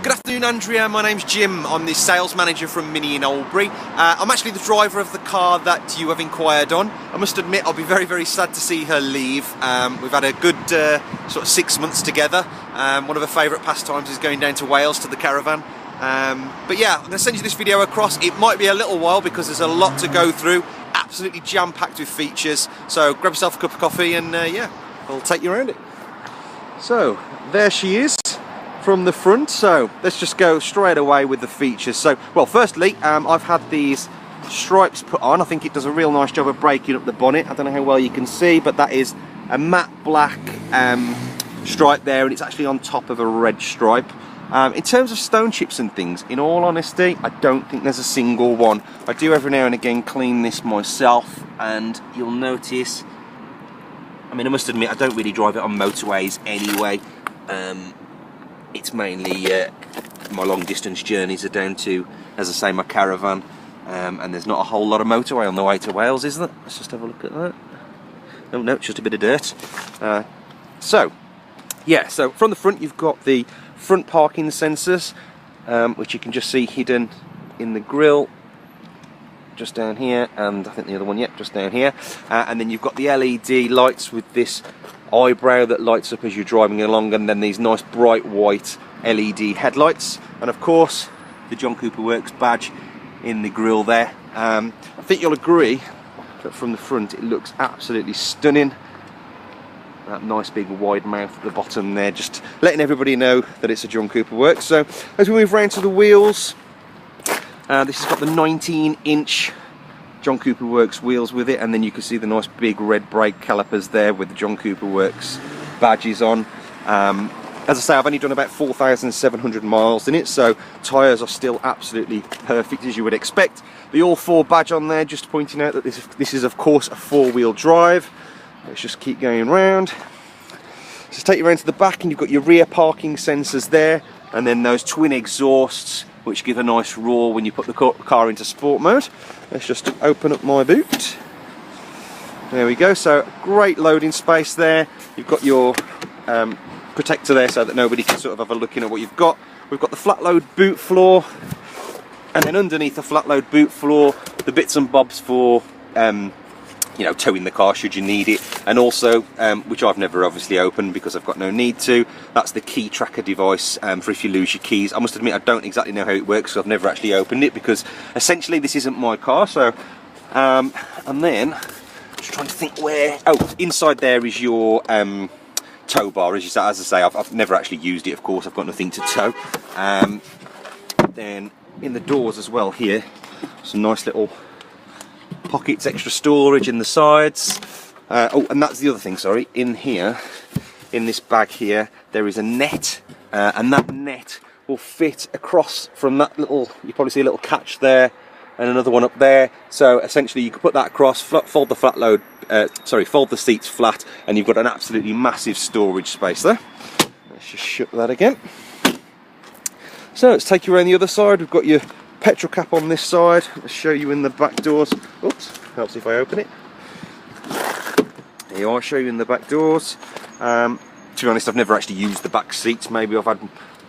Good afternoon, Andrea. My name's Jim. I'm the sales manager from Mini in Albury. I'm actually the driver of the car that you have inquired on. I must admit, I'll be very, very sad to see her leave. We've had a good sort of 6 months together. One of her favourite pastimes is going down to Wales to the caravan. But yeah, I'm going to send you this video across. It might be a little while because there's a lot to go through. Absolutely jam-packed with features. So grab yourself a cup of coffee and yeah, I'll take you around it. So there she is from the front. So let's just go straight away with the features. So, well, firstly, I've had these stripes put on. I think it does a real nice job of breaking up the bonnet. I don't know how well you can see, but that is a matte black stripe there, and it's actually on top of a red stripe. In terms of stone chips and things, in all honesty, I don't think there's a single one. I do every now and again clean this myself, and you'll notice, I mean, I must admit, I don't really drive it on motorways anyway. It's mainly my long distance journeys are down to, as I say, my caravan, and there's not a whole lot of motorway on the way to Wales, is there? Let's just have a look at that. Oh no, it's just a bit of dirt. So yeah, so from the front you've got the front parking sensors, which you can just see hidden in the grille just down here, and I think the other one, yep, just down here. And then you've got the LED lights with this eyebrow that lights up as you're driving along, and then these nice bright white LED headlights, and of course the John Cooper Works badge in the grille there. I think you'll agree that from the front it looks absolutely stunning. That nice big wide mouth at the bottom there, just letting everybody know that it's a John Cooper Works. So as we move round to the wheels, this has got the 19-inch John Cooper Works wheels with it, and then you can see the nice big red brake calipers there with the John Cooper Works badges on. As I say, I've only done about 4,700 miles in it, so tyres are still absolutely perfect as you would expect. The All 4 badge on there, just pointing out that this is of course a 4-wheel drive. Let's just keep going round. Just take you around to the back, and you've got your rear parking sensors there, and then those twin exhausts which give a nice roar when you put the car into sport mode. Let's just open up my boot. There we go, so great loading space there. You've got your protector there so that nobody can sort of have a look in at what you've got. We've got the flat load boot floor, and then underneath the flat load boot floor, the bits and bobs for you know, towing the car should you need it, and also, which I've never obviously opened because I've got no need to, that's the key tracker device for if you lose your keys. I must admit I don't exactly know how it works, so I've never actually opened it because essentially this isn't my car. So and then just trying to think where, oh, inside there is your tow bar. As I say, I've never actually used it, of course, I've got nothing to tow. Then in the doors as well here, some nice little pockets, extra storage in the sides. Oh, and that's the other thing, sorry, in here, in this bag here, there is a net, and that net will fit across from that little, you probably see a little catch there, and another one up there. So essentially you can put that across, fold the seats flat, and you've got an absolutely massive storage space there. Let's just shut that again. So let's take you around the other side. We've got your petrol cap on this side. Let's show you in the back doors. Oops, helps if I open it. There you are, I'll show you in the back doors. To be honest, I've never actually used the back seats. Maybe I've had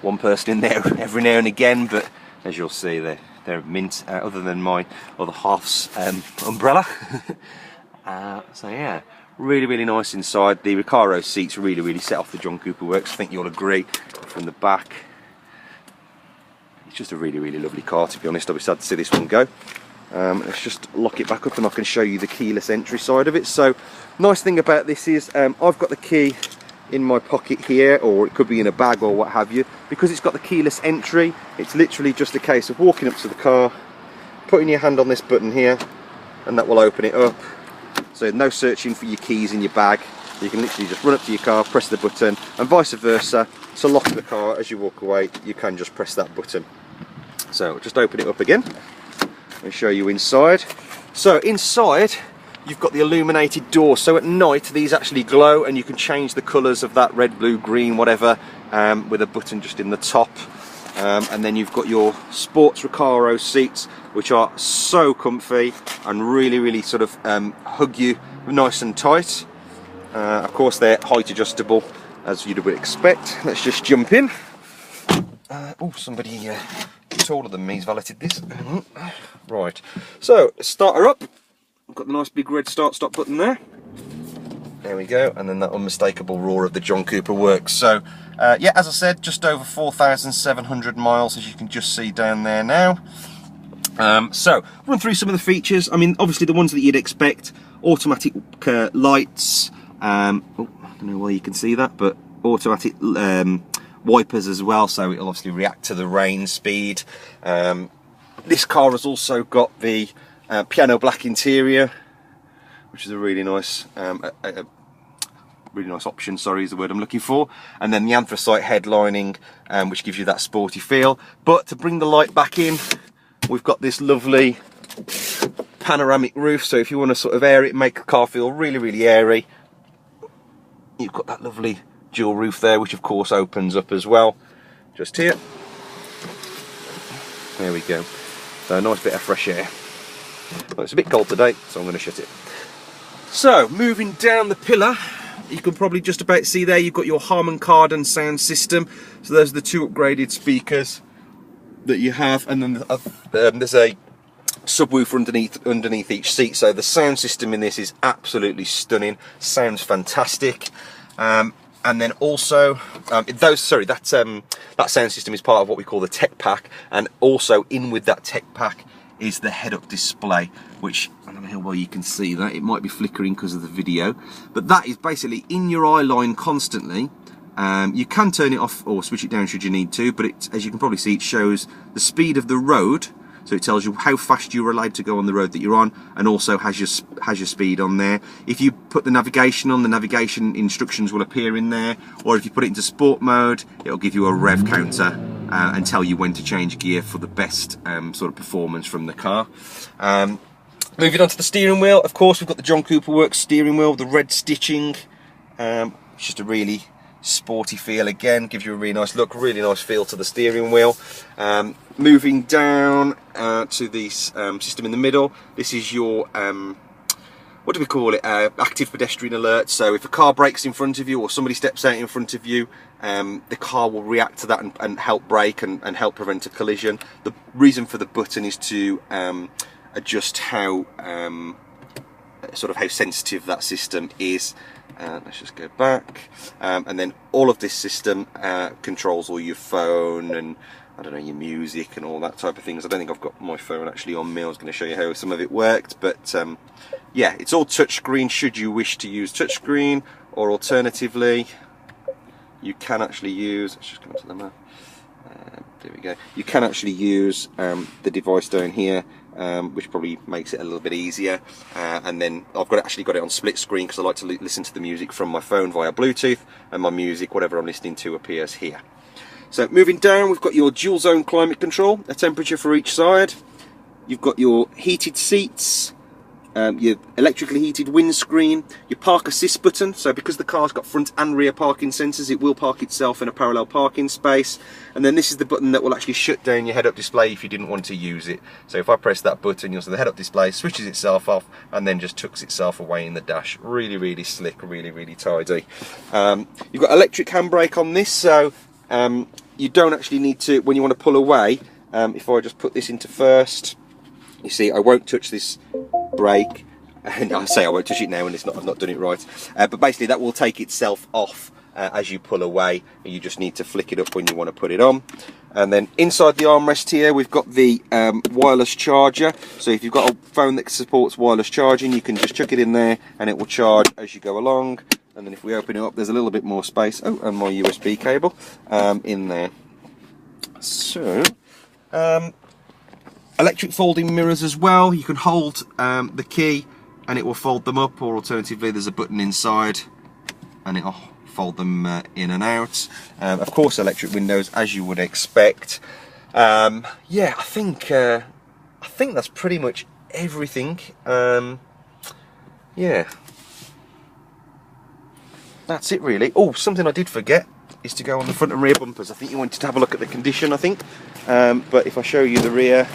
one person in there every now and again, but as you'll see, they're mint, other than my other half's umbrella. So yeah, really, really nice inside. The Recaro seats really set off the John Cooper Works. I think you'll agree. From the back, it's just a really lovely car, to be honest. I'll be sad to see this one go. Let's just lock it back up and I can show you the keyless entry side of it. So, nice thing about this is I've got the key in my pocket here, or it could be in a bag or what have you. Because it's got the keyless entry, it's literally just a case of walking up to the car, putting your hand on this button here, and that will open it up. So no searching for your keys in your bag. You can literally just run up to your car, press the button, and vice versa. To lock the car as you walk away, you can just press that button. So just open it up again and show you inside. So inside you've got the illuminated door, so at night these actually glow, and you can change the colours of that red, blue, green, whatever, with a button just in the top. And then you've got your sports Recaro seats, which are so comfy and really sort of hug you nice and tight. Of course they're height adjustable, as you would expect. Let's just jump in. Oh, somebody taller than me's valeted this. Right, so start her up. I've got the nice big red start-stop button there. There we go, and then that unmistakable roar of the John Cooper works. So, yeah, as I said, just over 4,700 miles, as you can just see down there now. So, run through some of the features. I mean, obviously the ones that you'd expect. Automatic lights. I don't know why you can see that, but automatic wipers as well, so it'll obviously react to the rain speed. This car has also got the piano black interior, which is a really nice really nice option, sorry is the word I'm looking for. And then the anthracite headlining, which gives you that sporty feel. But to bring the light back in, we've got this lovely panoramic roof, so if you want to sort of air it, make the car feel really, really airy, you've got that lovely dual roof there, which of course opens up as well, just here. There we go. So a nice bit of fresh air. Well, it's a bit cold today, so I'm going to shut it. So, moving down the pillar, you can probably just about see there, you've got your Harman Kardon sound system. So those are the two upgraded speakers that you have, and then there's a subwoofer underneath each seat. So the sound system in this is absolutely stunning, sounds fantastic. And then also, that sound system is part of what we call the tech pack, and also in with that tech pack is the head-up display, which I don't know how well you can see that. It might be flickering because of the video, but that is basically in your eye line constantly. You can turn it off or switch it down should you need to, but it, as you can probably see, it shows the speed of the road, so it tells you how fast you're allowed to go on the road that you're on, and also has your speed on there. If you put the navigation on, the navigation instructions will appear in there, or if you put it into sport mode, it'll give you a rev counter and tell you when to change gear for the best sort of performance from the car. Moving on to the steering wheel, of course we've got the John Cooper Works steering wheel, the red stitching. It's just a really sporty feel again, gives you a really nice look, really nice feel to the steering wheel. Moving down to the system in the middle, this is your what do we call it, active pedestrian alert. So if a car brakes in front of you or somebody steps out in front of you, the car will react to that and help brake and help prevent a collision. The reason for the button is to adjust how sort of how sensitive that system is. Let's just go back, and then all of this system controls all your phone and I don't know, your music and all that type of things. I don't think I've got my phone actually on me. I was going to show you how some of it worked, but yeah, it's all touchscreen should you wish to use touchscreen, or alternatively you can actually use, let's just come to the map, there we go, you can actually use the device down here, which probably makes it a little bit easier, and then I've actually got it on split screen because I like to listen to the music from my phone via Bluetooth, and my music, whatever I'm listening to, appears here. So moving down, we've got your dual zone climate control, a temperature for each side. You've got your heated seats, your electrically heated windscreen, your park assist button, so because the car's got front and rear parking sensors, it will park itself in a parallel parking space. And then this is the button that will actually shut down your head-up display if you didn't want to use it. So if I press that button, you'll see the head-up display switches itself off and then just tucks itself away in the dash. Really, really slick, really, really tidy. You've got electric handbrake on this, so you don't actually need to, when you want to pull away, if I just put this into first, you see I won't touch this brake, and I say I won't touch it now and I've not done it right, but basically that will take itself off as you pull away, and you just need to flick it up when you want to put it on. And then inside the armrest here we've got the wireless charger, so if you've got a phone that supports wireless charging, you can just chuck it in there and it will charge as you go along. And then if we open it up, there's a little bit more space. Oh, and my USB cable in there. So, electric folding mirrors as well. You can hold the key and it will fold them up, or alternatively there's a button inside and it'll fold them in and out. Of course, electric windows as you would expect. Yeah, I think that's pretty much everything. Yeah. That's it really. Oh, something I did forget is to go on the front and rear bumpers. I think you wanted to have a look at the condition, I think. But if I show you the rear,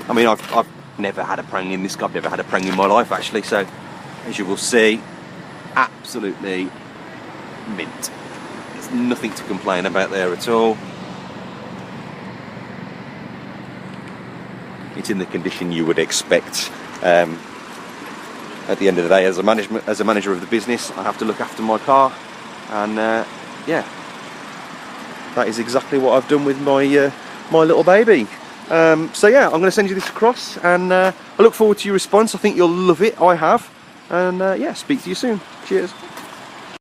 I mean, I've never had a prang in this car. I've never had a prang in my life actually. So as you will see, absolutely mint. There's nothing to complain about there at all. it's in the condition you would expect. At the end of the day, as a manager of the business, I have to look after my car, and yeah, that is exactly what I've done with my my little baby. So yeah, I'm going to send you this across, and I look forward to your response. I think you'll love it. I have, and yeah, speak to you soon. Cheers.